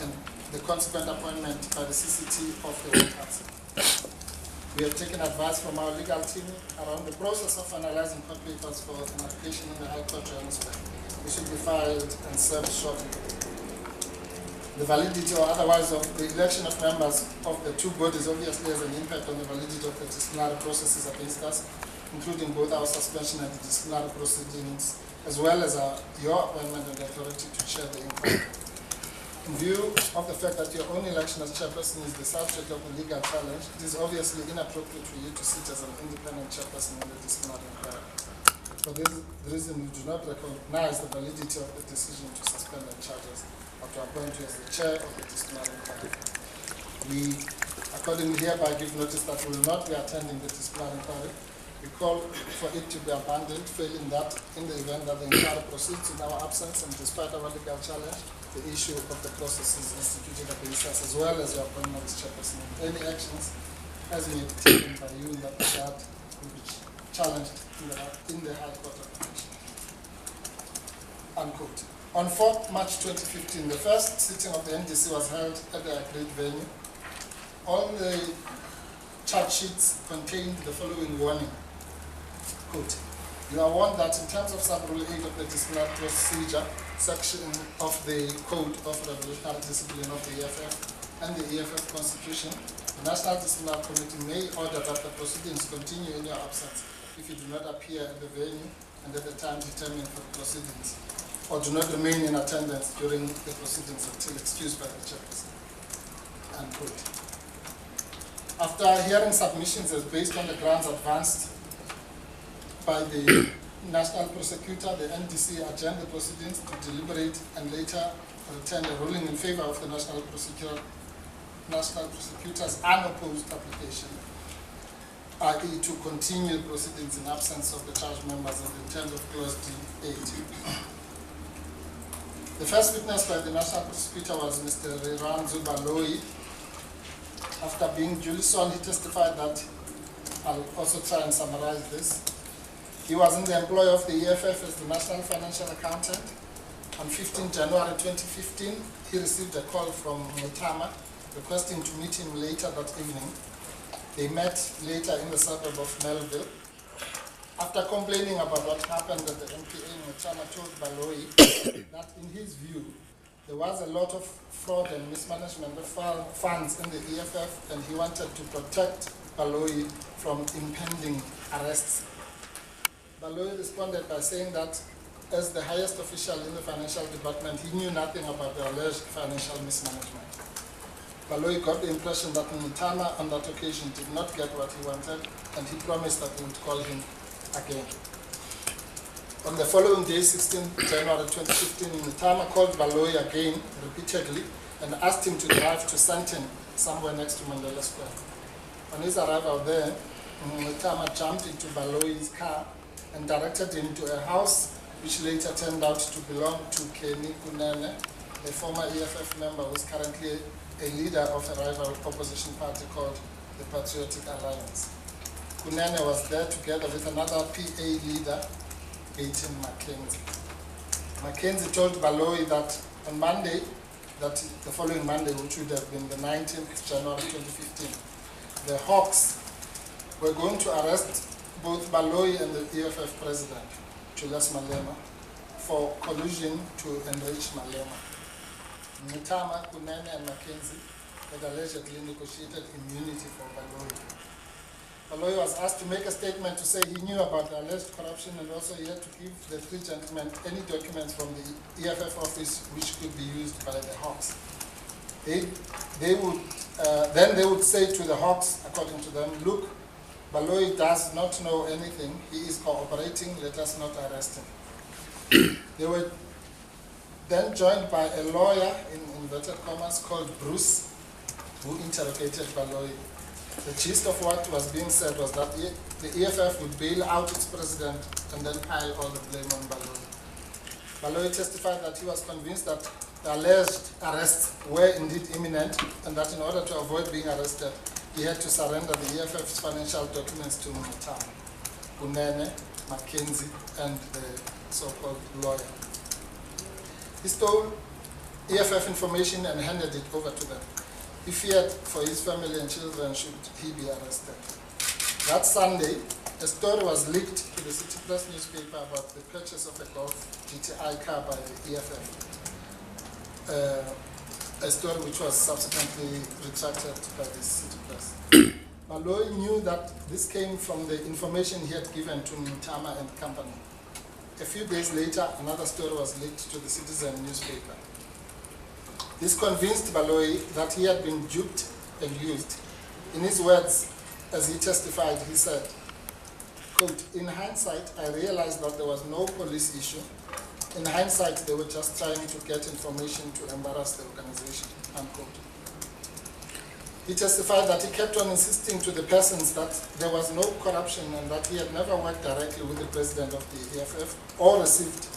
and the consequent appointment by the CCT of the World Council. We have taken advice from our legal team around the process of finalizing court papers for an application in the High Court Johannesburg. It should be filed and served shortly. The validity or otherwise of the election of members of the two bodies obviously has an impact on the validity of the disciplinary processes against us, including both our suspension and the disciplinary proceedings, as well as your appointment and the authority to chair the inquiry. In view of the fact that your own election as chairperson is the subject of the legal challenge, it is obviously inappropriate for you to sit as an independent chairperson in the disciplinary inquiry. For this reason, we do not recognize the validity of the decision to suspend and charges or to appoint you as the chair of the disciplinary inquiry. We accordingly hereby give notice that we will not be attending the disciplinary inquiry. We call for it to be abandoned, failing that, in the event that the inquiry proceeds in our absence and despite our legal challenge, the issue of the processes instituted against us, as well as your appointment as chairperson. Any actions as may be taken by you in that regard will be challenged in the High Court of Appeal. Unquote. On 4th March 2015, the first sitting of the NDC was held at the agreed venue. All the charge sheets contained the following warning. Quote, you are warned that in terms of sub-rule 8 of the disciplinary procedure, section of the Code of Revolutionary Discipline of the EFF and the EFF Constitution, the National Disciplinary Committee may order that the proceedings continue in your absence if you do not appear at the venue and at the time determined for the proceedings, or do not remain in attendance during the proceedings until excused by the chairperson. Unquote. After hearing submissions as based on the grounds advanced by the National Prosecutor, the NDC adjourned the proceedings to deliberate and later returned a ruling in favor of the National Prosecutor's unopposed application, i.e. to continue proceedings in absence of the charged members and in terms of Clause D8. The first witness by the National Prosecutor was Mr. Riranzu Baloyi. After being duly sworn, he testified that, I'll also try and summarize this. He was in the employ of the EFF as the National Financial Accountant. On 15 January 2015, he received a call from Metama requesting to meet him later that evening. They met later in the suburb of Melville. After complaining about what happened at the MPA, Metama told Baloyi that in his view, there was a lot of fraud and mismanagement of funds in the EFF, and he wanted to protect Baloyi from impending arrests. Baloyi responded by saying that as the highest official in the financial department, he knew nothing about the alleged financial mismanagement. Baloyi got the impression that Mutama on that occasion did not get what he wanted, and he promised that he would call him again. On the following day, 16 January 2015, Mutama called Baloyi again repeatedly and asked him to drive to Sandton, somewhere next to Mandela Square. On his arrival there, Mutama jumped into Baloyi's car and directed him to a house which later turned out to belong to Kenny Kunene, a former EFF member who is currently a leader of a rival opposition party called the Patriotic Alliance. Kunene was there together with another PA leader, Aiton Mackenzie. Mackenzie told Baloyi that on Monday, that the following Monday, which would have been the 19th of January 2015, the Hawks were going to arrest both Baloyi and the EFF president, Julius Malema, for collusion to enrich Malema. Mutama, Kunene, and Mackenzie had allegedly negotiated immunity for Baloyi. Baloyi was asked to make a statement to say he knew about the alleged corruption, and also he had to give the three gentlemen any documents from the EFF office which could be used by the Hawks. Then they would say to the Hawks, according to them, look, Baloyi does not know anything, he is cooperating, let us not arrest him. They were then joined by a lawyer, in inverted commas, called Bruce, who interrogated Baloyi. The gist of what was being said was that the EFF would bail out its president and then pile all the blame on Baloyi. Baloyi testified that he was convinced that the alleged arrests were indeed imminent, and that in order to avoid being arrested, he had to surrender the EFF's financial documents to Mutama, Kunene, Mackenzie, and the so-called lawyer. He told EFF information and handed it over to them. He feared for his family and children should he be arrested. That Sunday, a story was leaked to the City Press newspaper about the purchase of a Golf GTI car by the EFF. A story which was subsequently retracted by the City Press. Baloyi knew that this came from the information he had given to Mtama and company. A few days later, another story was leaked to the Citizen newspaper. This convinced Baloyi that he had been duped and used. In his words, as he testified, he said, quote, "In hindsight, I realized that there was no police issue. In hindsight, they were just trying to get information to embarrass the organization," unquote. He testified that he kept on insisting to the persons that there was no corruption and that he had never worked directly with the president of the EFF or received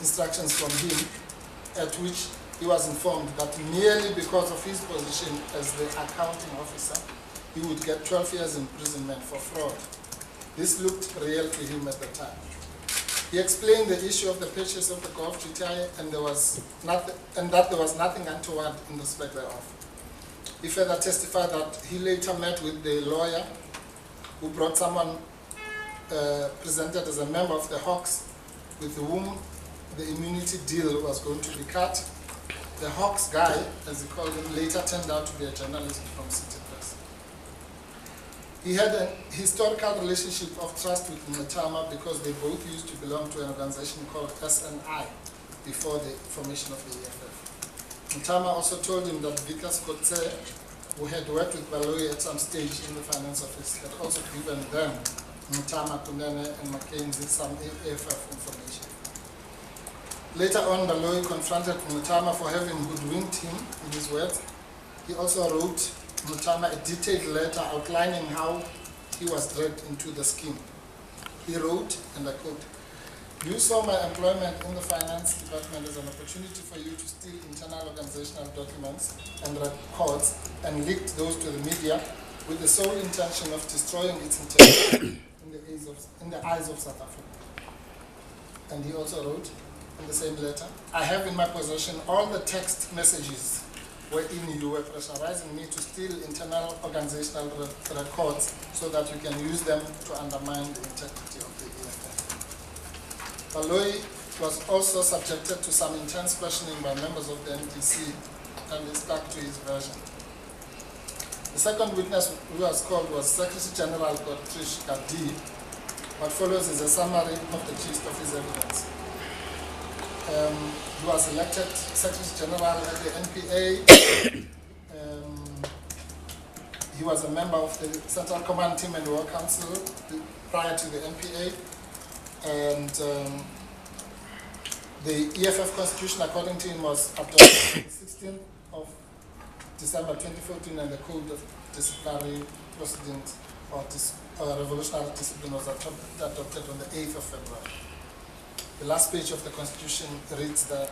instructions from him, at which he was informed that merely because of his position as the accounting officer, he would get 12 years imprisonment for fraud. This looked real to him at the time. He explained the issue of the purchase of the Golf GTI and that there was nothing untoward in respect thereof. He further testified that he later met with the lawyer who brought someone presented as a member of the Hawks, with whom the immunity deal was going to be cut. The Hawks guy, as he called him, later turned out to be a journalist from City Press. He had a historical relationship of trust with Mtama because they both used to belong to an organization called SNI before the formation of the EFF. Mtama also told him that Vikas Kotse, who had worked with Baloyi at some stage in the finance office, had also given them, Mtama, Kunene, and Mackenzie, some EFF information. Later on, Baloyi confronted Mtama for having hoodwinked him, in his words. He also wrote Mtama a detailed letter outlining how he was dragged into the scheme. He wrote, and I quote, "You saw my employment in the finance department as an opportunity for you to steal internal organizational documents and records and leaked those to the media with the sole intention of destroying its integrity in the eyes of South Africa." And he also wrote in the same letter, "I have in my possession all the text messages wherein you were pressurizing me to steal internal organizational records so that you can use them to undermine the integrity of the EFF." Baloyi was also subjected to some intense questioning by members of the NDC, and he stuck to his version. The second witness who was called was Secretary General Godrish Gadi. What follows is a summary of the gist of his evidence. He was elected Secretary General at the NPA. He was a member of the Central Command Team and War Council prior to the NPA. And the EFF constitution, according to him, was adopted on the 16th of December 2014, and the Code of Disciplinary Proceedings or Revolutionary Discipline was adopted on the 8th of February. The last page of the Constitution reads that,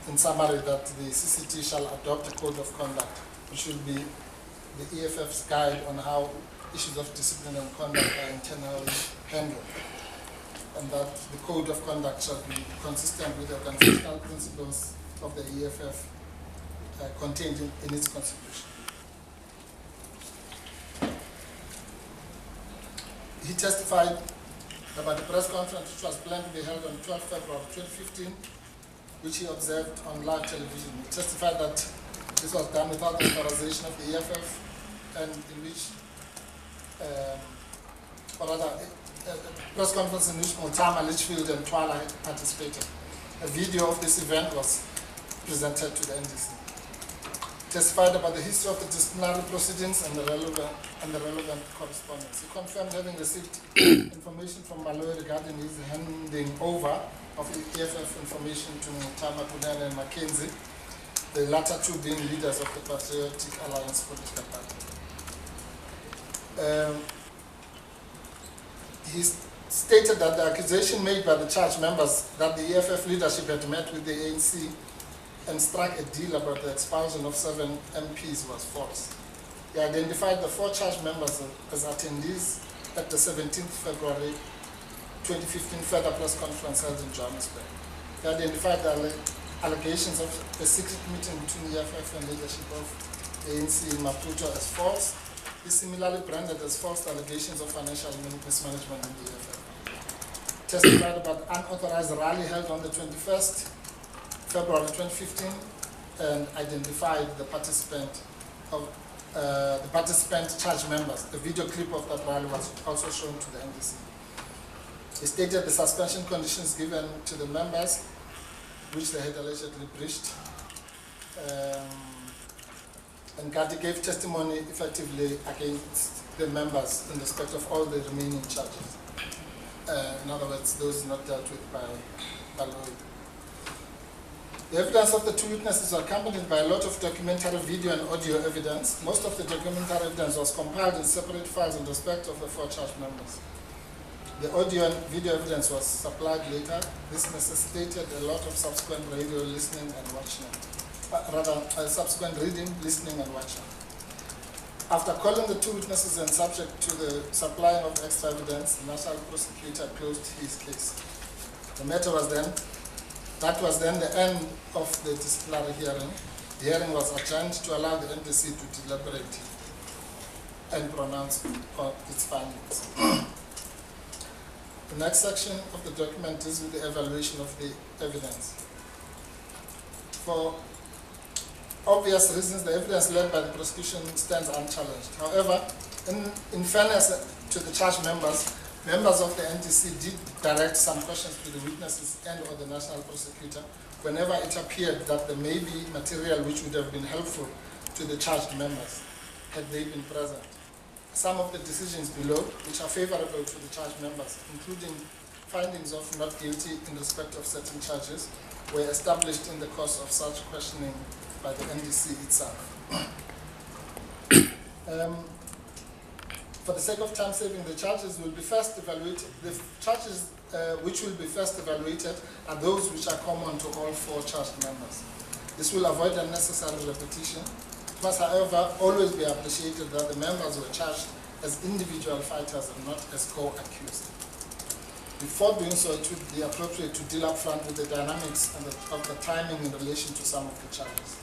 in summary, that the CCT shall adopt a code of conduct, which will be the EFF's guide on how issues of discipline and conduct are internally handled, and that the code of conduct shall be consistent with the organizational principles of the EFF contained in its constitution. He testified about the press conference which was planned to be held on 12 February 2015, which he observed on live television. He testified that this was done without the authorization of the EFF, and in which, or rather, a press conference in which Mtama, Litchfield, and Twala had participated. A video of this event was presented to the NDC. Testified about the history of the disciplinary proceedings and the relevant correspondence. He confirmed having received information from Baloyi regarding his handing over of EFF information to Mtama, Kunene, and Mackenzie, the latter two being leaders of the Patriotic Alliance political party. He stated that the accusation made by the charge members that the EFF leadership had met with the ANC and struck a deal about the expulsion of 7 MPs was false. He identified the 4 charge members as attendees at the 17th February 2015 further press conference held in Johannesburg. He identified allegations of a secret meeting between the EFF and leadership of ANC in Maputo as false. He similarly branded as false allegations of financial mismanagement in the EFF. Testified about unauthorized rally held on the 21st February 2015 and identified the participant charge members. A video clip of that rally was also shown to the NDC. He stated the suspension conditions given to the members, which they had allegedly breached, and Gadi gave testimony effectively against the members in respect of all the remaining charges. In other words, those not dealt with by law. The evidence of the two witnesses was accompanied by a lot of documentary video and audio evidence. Most of the documentary evidence was compiled in separate files in respect of the 4 charge members. The audio and video evidence was supplied later. This necessitated a lot of subsequent radio listening and watching. Subsequent reading, listening, and watching. After calling the two witnesses and subject to the supplying of extra evidence, the national prosecutor closed his case. The matter was then, that was then the end of the disciplinary hearing. The hearing was adjourned to allow the NDC to deliberate and pronounce on its findings. The next section of the document is with the evaluation of the evidence. For obvious reasons, the evidence led by the prosecution stands unchallenged. However, in fairness to the charge members, members of the NDC did direct some questions to the witnesses and or the national prosecutor whenever it appeared that there may be material which would have been helpful to the charged members had they been present. Some of the decisions below, which are favorable to the charged members, including findings of not guilty in respect of certain charges, were established in the course of such questioning by the NDC itself. For the sake of time saving, the charges will be first evaluated. The charges which will be first evaluated are those which are common to all 4 charged members. This will avoid unnecessary repetition. It must, however, always be appreciated that the members were charged as individual fighters and not as co-accused. Before doing so, it would be appropriate to deal up front with the dynamics and of the timing in relation to some of the charges.